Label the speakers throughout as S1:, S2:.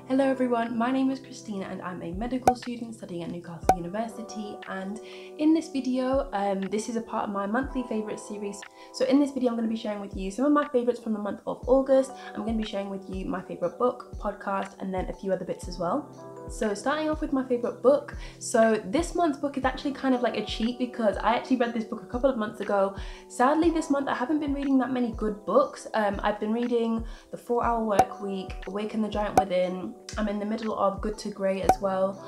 S1: Hello everyone, my name is Christina and I'm a medical student studying at Newcastle University, and in this video, this is a part of my monthly favourite series. So in this video I'm going to be sharing with you some of my favourites from the month of August. I'm going to be sharing with you my favourite book, podcast, and then a few other bits as well. So starting off with my favourite book, so this month's book is actually kind of like a cheat because I actually read this book a couple of months ago. Sadly this month I haven't been reading that many good books. I've been reading The 4-Hour Work Week, Awaken the Giant Within. I'm in the middle of Good to Grey as well.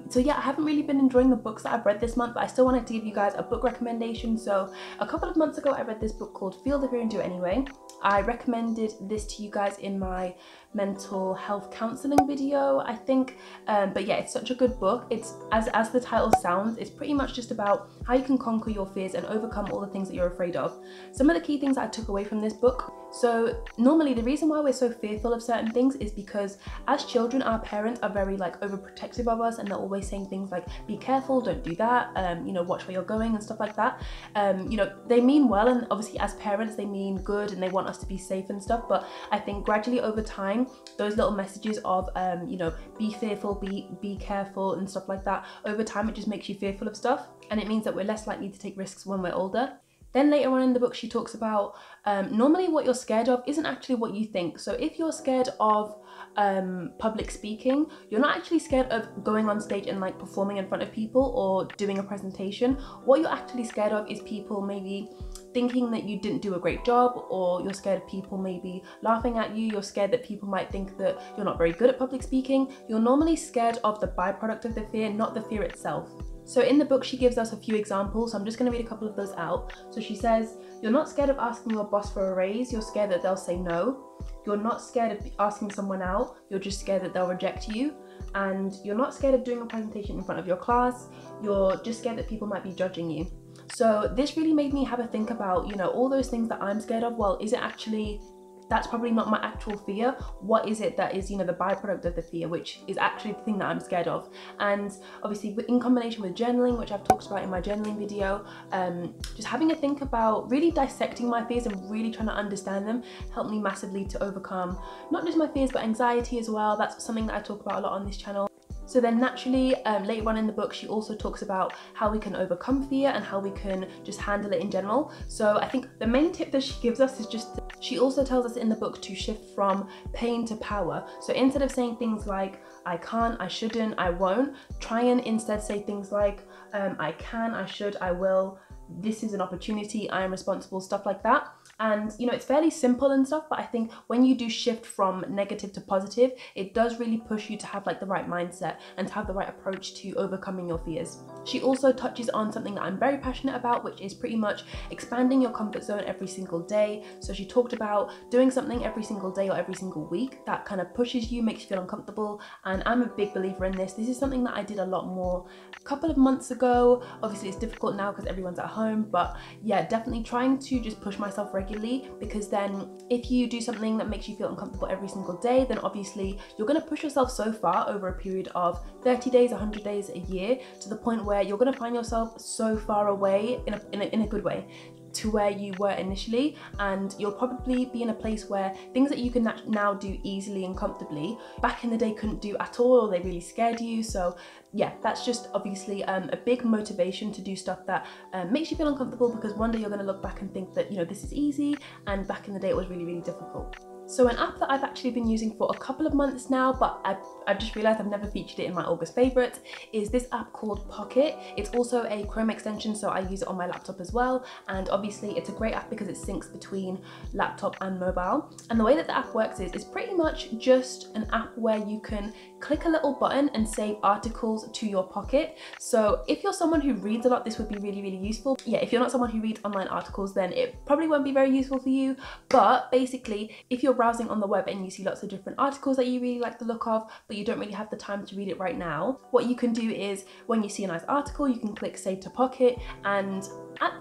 S1: So yeah, I haven't really been enjoying the books that I've read this month, but I still wanted to give you guys a book recommendation. So a couple of months ago I read this book called Feel the Fear and Do It Anyway. I recommended this to you guys in my mental health counselling video, I think. But yeah, it's such a good book. It's as the title sounds, it's pretty much just about how you can conquer your fears and overcome all the things that you're afraid of. Some of the key things I took away from this book. So normally the reason why we're so fearful of certain things is because as children our parents are very like overprotective of us, and they're always saying things like be careful, don't do that, you know, watch where you're going and stuff like that. You know, they mean well, and obviously as parents they mean good and they want us to be safe and stuff, but I think gradually over time those little messages of you know, be fearful, be careful and stuff like that, over time it just makes you fearful of stuff, and it means that we're less likely to take risks when we're older. Then later on in the book she talks about normally what you're scared of isn't actually what you think. So if you're scared of public speaking, you're not actually scared of going on stage and like performing in front of people or doing a presentation. What you're actually scared of is people maybe thinking that you didn't do a great job, or you're scared of people maybe laughing at you. You're scared that people might think that you're not very good at public speaking. You're normally scared of the byproduct of the fear, not the fear itself. So in the book she gives us a few examples, so I'm just going to read a couple of those out. So she says, you're not scared of asking your boss for a raise, you're scared that they'll say no. You're not scared of asking someone out, you're just scared that they'll reject you. And you're not scared of doing a presentation in front of your class, you're just scared that people might be judging you. So this really made me have a think about, you know, all those things that I'm scared of. Well, is it actually, that's probably not my actual fear. What is it that is, you know, the byproduct of the fear, which is actually the thing that I'm scared of? And obviously in combination with journaling, which I've talked about in my journaling video, just having a think about really dissecting my fears and really trying to understand them helped me massively to overcome not just my fears but anxiety as well. That's something that I talk about a lot on this channel. So then naturally, later on in the book, she also talks about how we can overcome fear and how we can just handle it in general. So I think the main tip that she gives us is just, she also tells us in the book to shift from pain to power. So instead of saying things like, I can't, I shouldn't, I won't, try and instead say things like, I can, I should, I will, this is an opportunity, I am responsible, stuff like that. And you know, it's fairly simple and stuff, but I think when you do shift from negative to positive, it does really push you to have like the right mindset and to have the right approach to overcoming your fears. She also touches on something that I'm very passionate about, which is pretty much expanding your comfort zone every single day. So she talked about doing something every single day or every single week that kind of pushes you, makes you feel uncomfortable, and I'm a big believer in this. This is something that I did a lot more a couple of months ago. Obviously it's difficult now because everyone's at home, but yeah, definitely trying to just push myself regularly, because then if you do something that makes you feel uncomfortable every single day, then obviously you're going to push yourself so far over a period of 30 days, 100 days, a year, to the point where you're going to find yourself so far away in a good way to where you were initially, and you'll probably be in a place where things that you can now do easily and comfortably back in the day couldn't do at all, or they really scared you. So yeah, that's just obviously a big motivation to do stuff that makes you feel uncomfortable, because one day you're going to look back and think that, you know, this is easy, and back in the day it was really, really difficult. So an app that I've actually been using for a couple of months now, but I've just realised I've never featured it in my August favourites, is this app called Pocket. It's also a Chrome extension, so I use it on my laptop as well, and obviously it's a great app because it syncs between laptop and mobile. And the way that the app works is it's pretty much just an app where you can click a little button and save articles to your Pocket. So if you're someone who reads a lot, this would be really, really useful. Yeah, if you're not someone who reads online articles, then it probably won't be very useful for you. But basically, if you're browsing on the web and you see lots of different articles that you really like the look of, but you don't really have the time to read it right now, what you can do is when you see a nice article, you can click Save to Pocket, and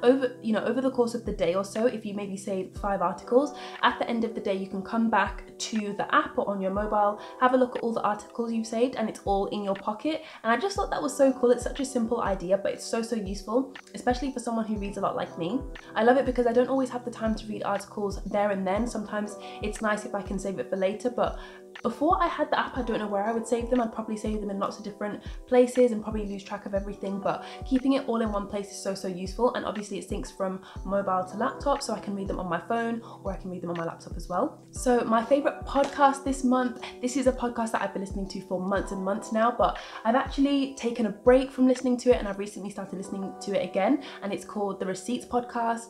S1: over the course of the day or so, if you maybe save 5 articles, at the end of the day you can come back to the app or on your mobile, have a look at all the articles you've saved, and it's all in your Pocket. And I just thought that was so cool. It's such a simple idea, but it's so useful, especially for someone who reads a lot like me. I love it because I don't always have the time to read articles there and then. Sometimes it's nice nice if I can save it for later, but before I had the app, I don't know where I would save them. I'd probably save them in lots of different places and probably lose track of everything, but keeping it all in one place is so useful. And obviously it syncs from mobile to laptop, so I can read them on my phone or I can read them on my laptop as well. So my favorite podcast this month, this is a podcast that I've been listening to for months and months now, but I've actually taken a break from listening to it and I've recently started listening to it again, and it's called the Receipts Podcast.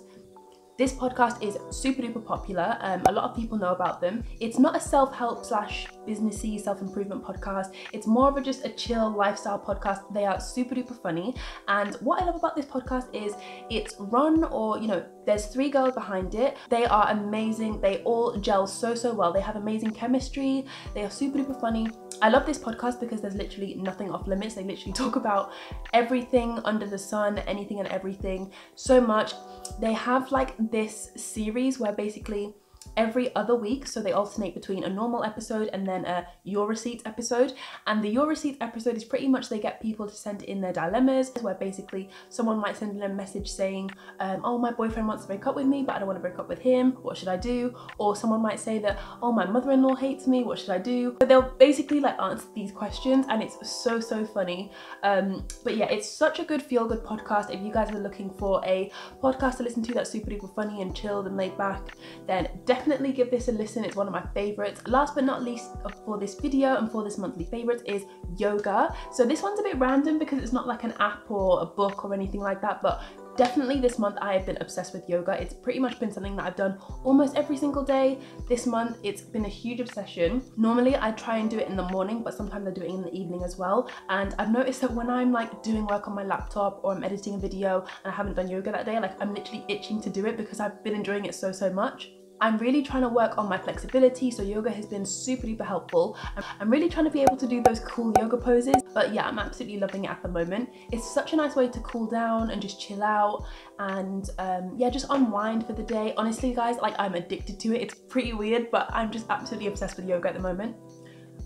S1: This podcast is super duper popular. A lot of people know about them. It's not a self-help / businessy self-improvement podcast. It's more of just a chill lifestyle podcast. They are super duper funny. And what I love about this podcast is it's run, or there's 3 girls behind it. They are amazing. They all gel so well. They have amazing chemistry. They are super duper funny. I love this podcast because there's literally nothing off limits. They literally talk about everything under the sun, anything and everything, so much. They have like this series where basically every other week, so they alternate between a normal episode and then a Your Receipts episode. And the Your Receipts episode is pretty much they get people to send in their dilemmas, where basically someone might send in a message saying, oh, my boyfriend wants to break up with me, but I don't want to break up with him, what should I do? Or someone might say that, oh, my mother-in-law hates me, what should I do? But they'll basically like answer these questions, and it's so funny. But yeah, it's such a good feel-good podcast. If you guys are looking for a podcast to listen to that's super duper funny and chilled and laid back, then definitely give this a listen. It's one of my favorites. Last but not least for this video and for this monthly favorites is yoga. So this one's a bit random because it's not like an app or a book or anything like that, but definitely this month I have been obsessed with yoga. It's pretty much been something that I've done almost every single day. This month it's been a huge obsession. Normally I try and do it in the morning, but sometimes I do it in the evening as well. And I've noticed that when I'm like doing work on my laptop or I'm editing a video and I haven't done yoga that day, like I'm literally itching to do it because I've been enjoying it so much. I'm really trying to work on my flexibility, so yoga has been super duper helpful. I'm really trying to be able to do those cool yoga poses, but yeah, I'm absolutely loving it at the moment. It's such a nice way to cool down and just chill out and yeah, just unwind for the day. Honestly guys, like I'm addicted to it. It's pretty weird, but I'm just absolutely obsessed with yoga at the moment.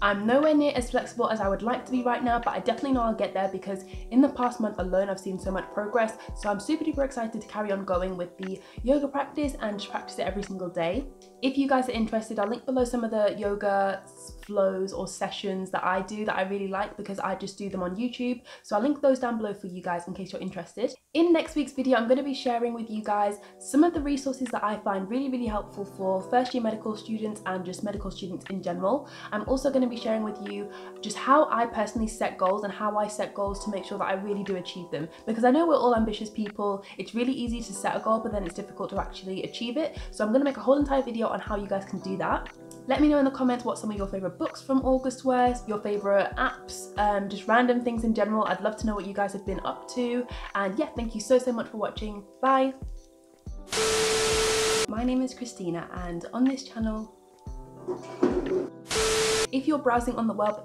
S1: I'm nowhere near as flexible as I would like to be right now, but I definitely know I'll get there because in the past month alone I've seen so much progress. So I'm super duper excited to carry on going with the yoga practice and just practice it every single day. If you guys are interested, I'll link below some of the yoga flows or sessions that I do that I really like, because I just do them on YouTube. So I'll link those down below for you guys in case you're interested. In next week's video, I'm going to be sharing with you guys some of the resources that I find really helpful for first year medical students and just medical students in general. I'm also going to be sharing with you just how I personally set goals and how I set goals to make sure that I really do achieve them, because I know we're all ambitious people. It's really easy to set a goal, but then it's difficult to actually achieve it. So I'm going to make a whole entire video on how you guys can do that. Let me know in the comments what some of your favorite books from August were, your favorite apps, just random things in general. I'd love to know what you guys have been up to. And yeah, thank you so much for watching. Bye. My name is Christina, and on this channel, if you're browsing on the web,